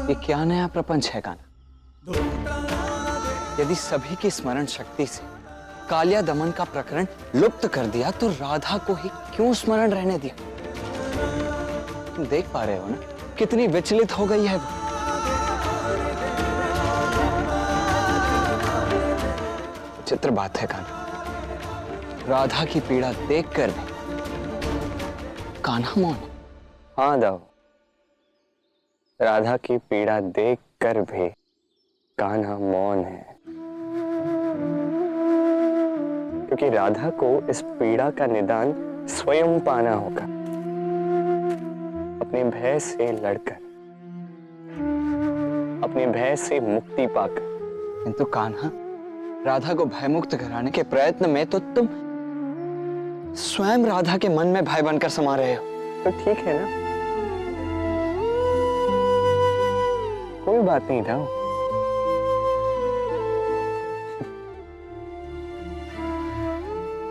ये क्या नया प्रपंच है कान्हा? यदि सभी की स्मरण शक्ति से कालिया दमन का प्रकरण लुप्त कर दिया तो राधा को ही क्यों स्मरण रहने दिया? तुम देख पा रहे हो ना कितनी विचलित हो गई है वो। चित्र बात है कान्हा, राधा की पीड़ा देखकर भी कान्हा मौन। हाँ दाऊ, राधा की पीड़ा देखकर भी कान्हा मौन है, क्योंकि राधा को इस पीड़ा का निदान स्वयं पाना होगा, अपने भय से लड़कर, अपने भय से मुक्ति पाकर। किंतु कान्हा, राधा को भयमुक्त कराने के प्रयत्न में तो तुम स्वयं राधा के मन में भय बनकर समा रहे हो। तो ठीक है ना, कोई बात नहीं था।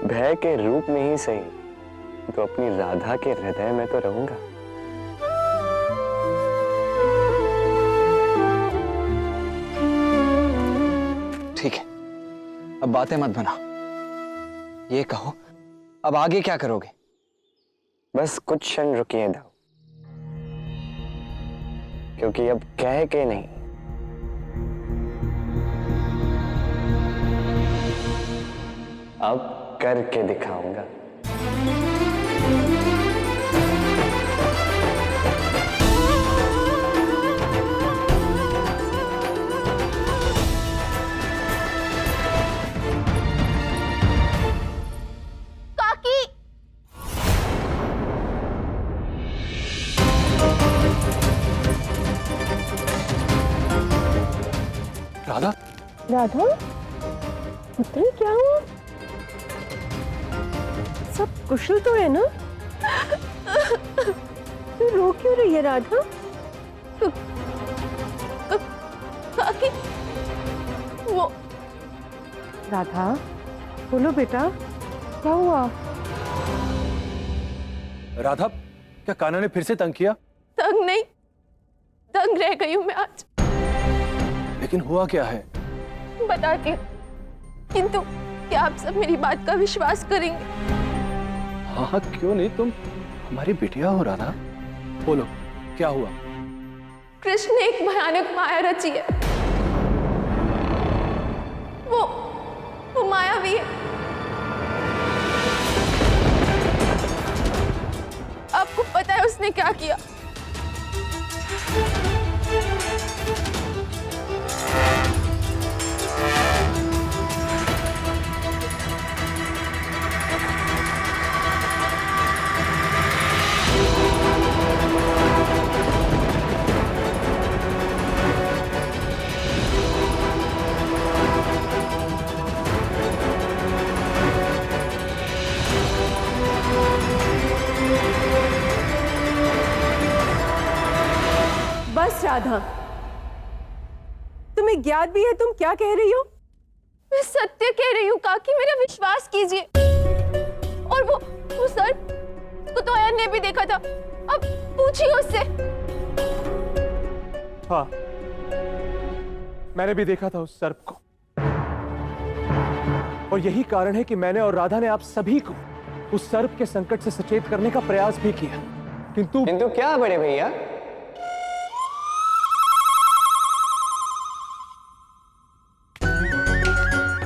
भय के रूप में ही सही तो अपनी राधा के हृदय में तो रहूंगा। ठीक है, अब बातें मत बनाओ, ये कहो अब आगे क्या करोगे? बस कुछ क्षण रुकिए दाऊ, क्योंकि अब कह के नहीं, अब करके दिखाऊंगा। राधा, राधा, पुत्री क्या हुआ? सब कुशल तो है ना? तू रो क्यों रही है राधा? काकी, वो राधा, बोलो बेटा, क्या हुआ? राधा, क्या कान्हा ने फिर से तंग किया? तंग नहीं, दंग रह गई हूं मैं आज। लेकिन हुआ क्या है? बताती हूँ, किंतु क्या आप सब मेरी बात का विश्वास करेंगे? हाँ हाँ, क्यों नहीं, तुम हमारी बिटिया हो राधा। बोलो क्या हुआ? कृष्ण ने एक भयानक माया रची है। वो मायावी है। आपको पता है उसने क्या किया? बस राधा, तुम्हें ज्ञात भी है तुम क्या कह रही हो? मैं सत्य कह रही हूँ काकी, मेरा विश्वास कीजिए। और वो सर उसको तो अयन ने भी देखा था, अब पूछिए उससे। हाँ, मैंने भी देखा था उस सर्प को, और यही कारण है कि मैंने और राधा ने आप सभी को उस सर्प के संकट से सचेत करने का प्रयास भी किया। किंतु क्या बड़े भैया?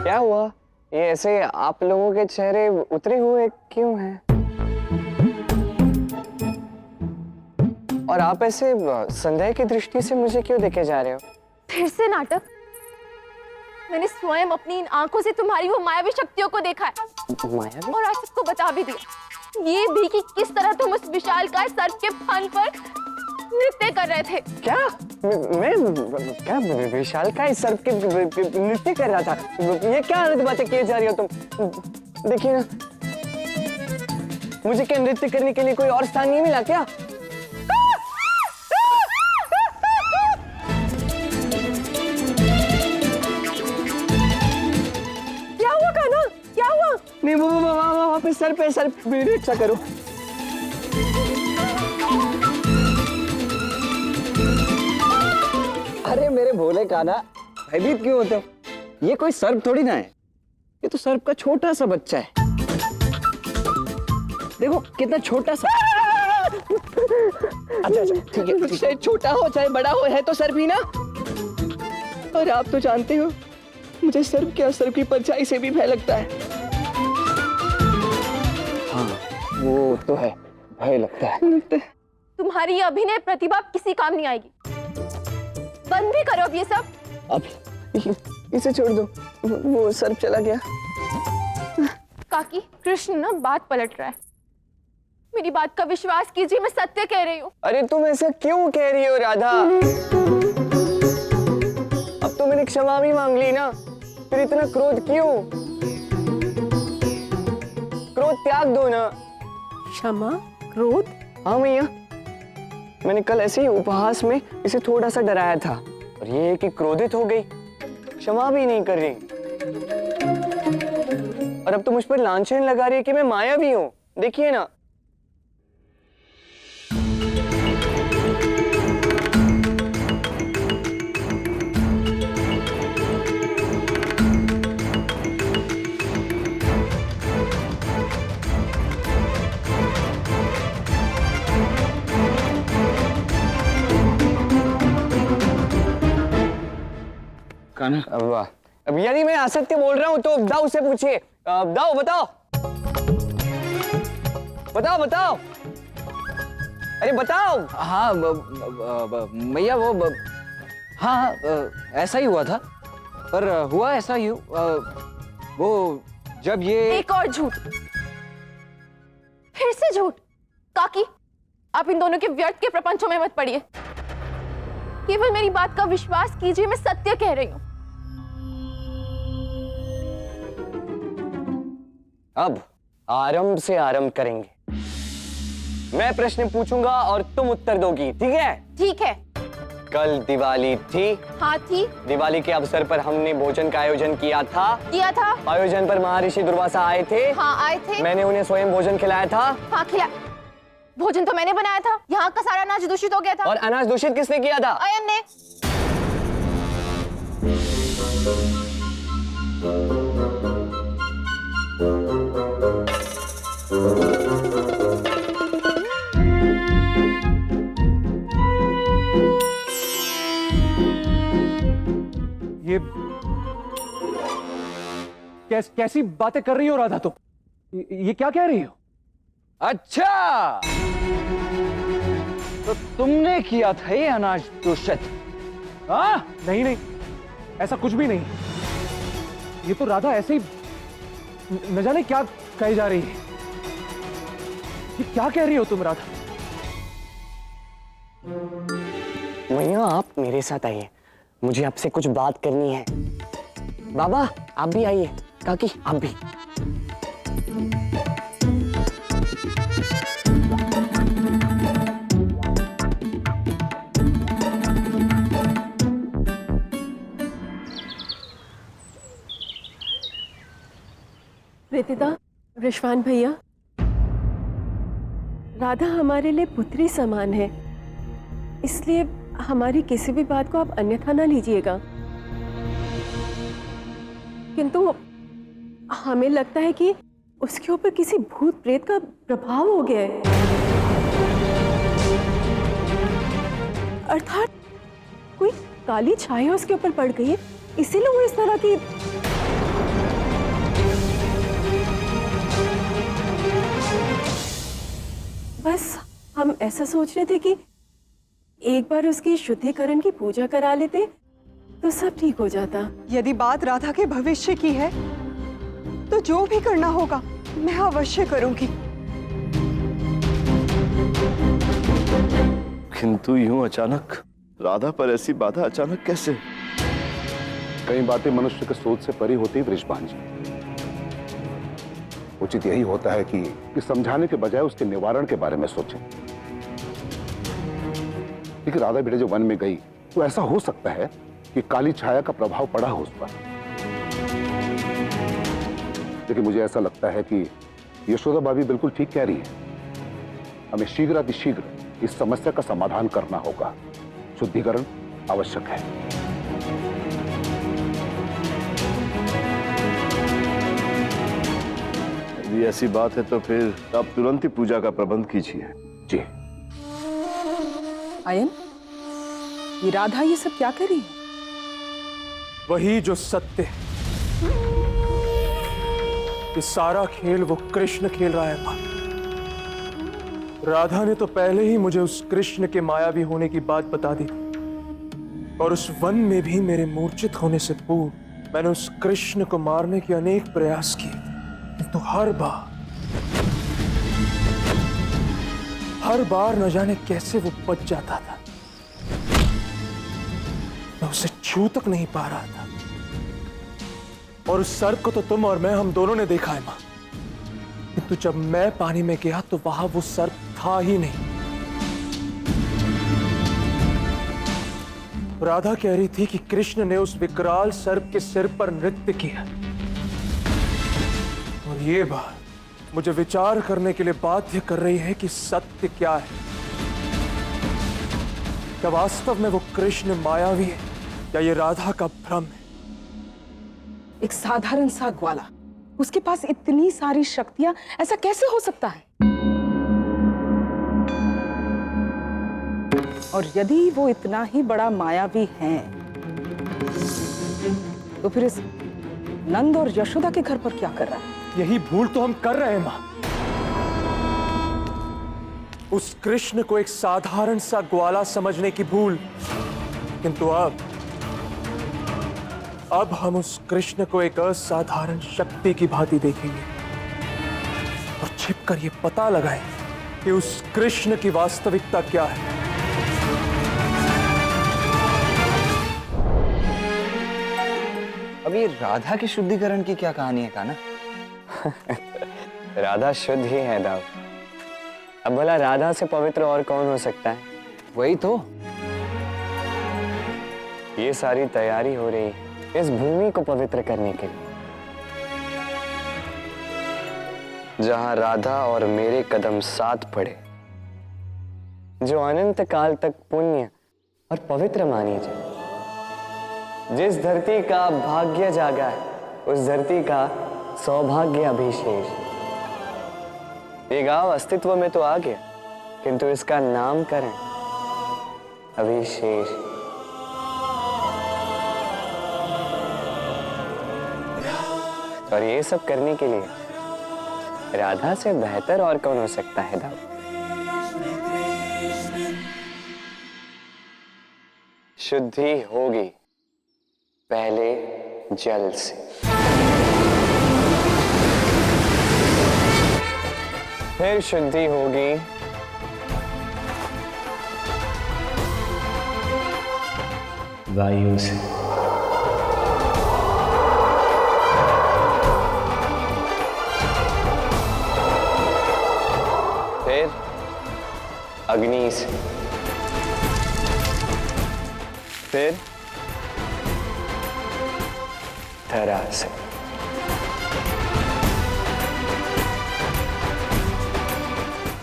क्या हुआ? ये ऐसे आप लोगों के चेहरे उतरे हुए क्यों हैं? और आप ऐसे संदेह की दृष्टि से मुझे क्यों देखे जा रहे हो? फिर से नाटक? मैंने स्वयं अपनी इन आंखों से तुम्हारी वो मायावी शक्तियों को देखा है। मायावी? और आज सबको बता भी दिया, ये भी कि किस तरह तुम उस विशालकाय सर्प के फन पर नृत्य कर रहे थे। क्या? मैं क्या विशालकाय सर्प के नृत्य कर रहा था? ये क्या अलग बातें किए जा रही हो तुम? देखिए ना, मुझे क्या नृत्य करने के लिए कोई और स्थान नहीं मिला क्या? क्या हुआ कान्हा? क्या हुआ? नहीं, वो वहाँ पे सर पे मेरी रक्षा करो। अरे मेरे भोले काना, भयभीत क्यों होते हो? ये कोई सर्प थोड़ी ना है, ये तो सर्प का छोटा सा बच्चा है। देखो कितना छोटा सा। अच्छा ठीक है, चाहे छोटा हो चाहे बड़ा हो, है तो सर्प ही ना। और आप तो जानते हो मुझे सर्प क्या, सर्प की परछाई से भी भय लगता है। हाँ वो तो है, भय लगता है। तुम्हारी ये अभिनय प्रतिभा किसी काम नहीं आएगी। बंद भी करो अब ये सब। अब इसे छोड़ दो, वो सर्प चला गया। काकी, कृष्ण ना बात पलट रहा है। मेरी बात का विश्वास कीजिए, मैं सत्य कह रही हूँ। अरे तुम ऐसा क्यों कह रही हो राधा? अब तो मैंने क्षमा भी मांग ली ना, फिर इतना क्रोध क्यों? क्रोध त्याग दो ना। क्षमा, क्रोध? हाँ मैया, मैंने कल ऐसे ही उपहास में इसे थोड़ा सा डराया था, और ये है कि क्रोधित हो गई, क्षमा भी नहीं कर रही। और अब तो मुझ पर लांछन लगा रही है कि मैं मायावी हूं। देखिए ना। काना, अब यदि मैं असत्य बोल रहा हूं तो दाऊ से पूछिए। दाऊ बताओ, बताओ बताओ, अरे बताओ। हाँ मैया वो हाँ ऐसा ही हुआ था, पर हुआ ऐसा ही वो जब ये एक और झूठ, फिर से झूठ। काकी, आप इन दोनों के व्यर्थ के प्रपंचों में मत पड़िए। केवल मेरी बात का विश्वास कीजिए, मैं सत्य कह रही हूँ। अब आरंभ से आरंभ करेंगे। मैं प्रश्न पूछूंगा और तुम उत्तर दोगी, ठीक है? ठीक है। कल दिवाली थी। हाँ थी। दिवाली के अवसर पर हमने भोजन का आयोजन किया था। आयोजन पर महर्षि दुर्वासा आए थे। हाँ आए थे। मैंने उन्हें स्वयं भोजन खिलाया था। हाँ खिला। भोजन तो मैंने बनाया था। यहाँ का सारा अनाज दूषित हो गया था। और अनाज दूषित किसने किया था? अयन ने। ये कैसी बातें कर रही हो राधा तुम? ये क्या कह रही हो? अच्छा, तो तुमने किया था ये अनाज दूषित? हाँ? नहीं नहीं, ऐसा कुछ भी नहीं। ये तो राधा ऐसे ही न जाने क्या कही जा रही है। ये क्या कह रही हो तुम राधा? मैया आप मेरे साथ आइए, मुझे आपसे कुछ बात करनी है। बाबा आप भी आइए, काकी आप भी। रितिका, रिश्वान भैया, राधा हमारे लिए पुत्री समान है, इसलिए हमारी किसी भी बात को आप अन्यथा ना लीजिएगा। किंतु हमें लगता है कि उसके ऊपर किसी भूत प्रेत का प्रभाव हो गया है, अर्थात कोई काली छाया उसके ऊपर पड़ गई है, इसीलिए वो इस तरह की। बस हम ऐसा सोच रहे थे कि एक बार उसकी शुद्धिकरण की पूजा करा लेते तो सब ठीक हो जाता। यदि बात राधा के भविष्य की है तो जो भी करना होगा मैं अवश्य करूंगी। किंतु यूं अचानक राधा पर ऐसी बाधा अचानक कैसे? कई बातें मनुष्य के सोच से परे होती है वृषभान जी। उचित यही होता है कि समझाने के बजाय उसके निवारण के बारे में सोचें। लेकिन राधा बेटे जो वन में गई तो ऐसा हो सकता है कि काली छाया का प्रभाव पड़ा हो उस पर। लेकिन मुझे ऐसा लगता है कि यशोदा भाभी बिल्कुल ठीक कह रही है। हमें शीघ्रातिशीघ्र इस समस्या का समाधान करना होगा। शुद्धिकरण आवश्यक है। यदि ऐसी बात है तो फिर आप तुरंत ही पूजा का प्रबंध कीजिए। जी। आयन, ये राधा ये सब क्या कर रही है? वही जो सत्य है। ये सारा खेल वो कृष्ण खेल रहा है मां। राधा ने तो पहले ही मुझे उस कृष्ण के मायावी होने की बात बता दी और उस वन में भी मेरे मूर्छित होने से पूर्व मैंने उस कृष्ण को मारने के अनेक प्रयास किए, किंतु हर बार न जाने कैसे वो बच जाता था। मैं उसे छू तक नहीं पा रहा था। और उस सर्प को तो तुम और मैं, हम दोनों ने देखा है मां, किंतु जब मैं पानी में गया तो वहां वो सर्प था ही नहीं। राधा कह रही थी कि कृष्ण ने उस विकराल सर्प के सिर पर नृत्य किया और ये बात मुझे विचार करने के लिए बाध्य कर रही है कि सत्य क्या है। क्या वास्तव में वो कृष्ण मायावी है या ये राधा का भ्रम है? एक साधारण सा ग्वाला, उसके पास इतनी सारी शक्तियां, ऐसा कैसे हो सकता है? और यदि वो इतना ही बड़ा मायावी है तो फिर इस नंद और यशोदा के घर पर क्या कर रहा है? यही भूल तो हम कर रहे हैं मां। उस कृष्ण को एक साधारण सा ग्वाला समझने की भूल, किंतु अब हम उस कृष्ण को एक असाधारण शक्ति की भांति देखेंगे और छिपकर ये पता लगाएं कि उस कृष्ण की वास्तविकता क्या है। अब ये राधा के शुद्धिकरण की क्या कहानी है कान्हा? राधा शुद्ध ही है दाव। अब भला राधा से पवित्र और कौन हो सकता है? वही तो। ये सारी तैयारी हो रही है इस भूमि को पवित्र करने के लिए, जहां राधा और मेरे कदम साथ पड़े, जो अनंत काल तक पुण्य और पवित्र मानी जाए। जिस धरती का भाग्य जागा है उस धरती का सौभाग्य अभिशेष। ये गांव अस्तित्व में तो आ गया, किंतु इसका नामकरण अभिशेष। और ये सब करने के लिए राधा से बेहतर और कौन हो सकता है दाऊ? शुद्धि होगी पहले जल से, फिर शुद्धि होगी वायु से, फिर अग्नि से, फिर धरा से,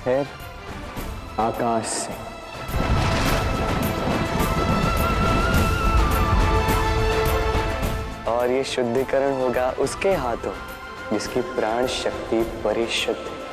फिर आकाश से, और ये शुद्धिकरण होगा उसके हाथों जिसकी प्राण शक्ति परिशुद्ध है।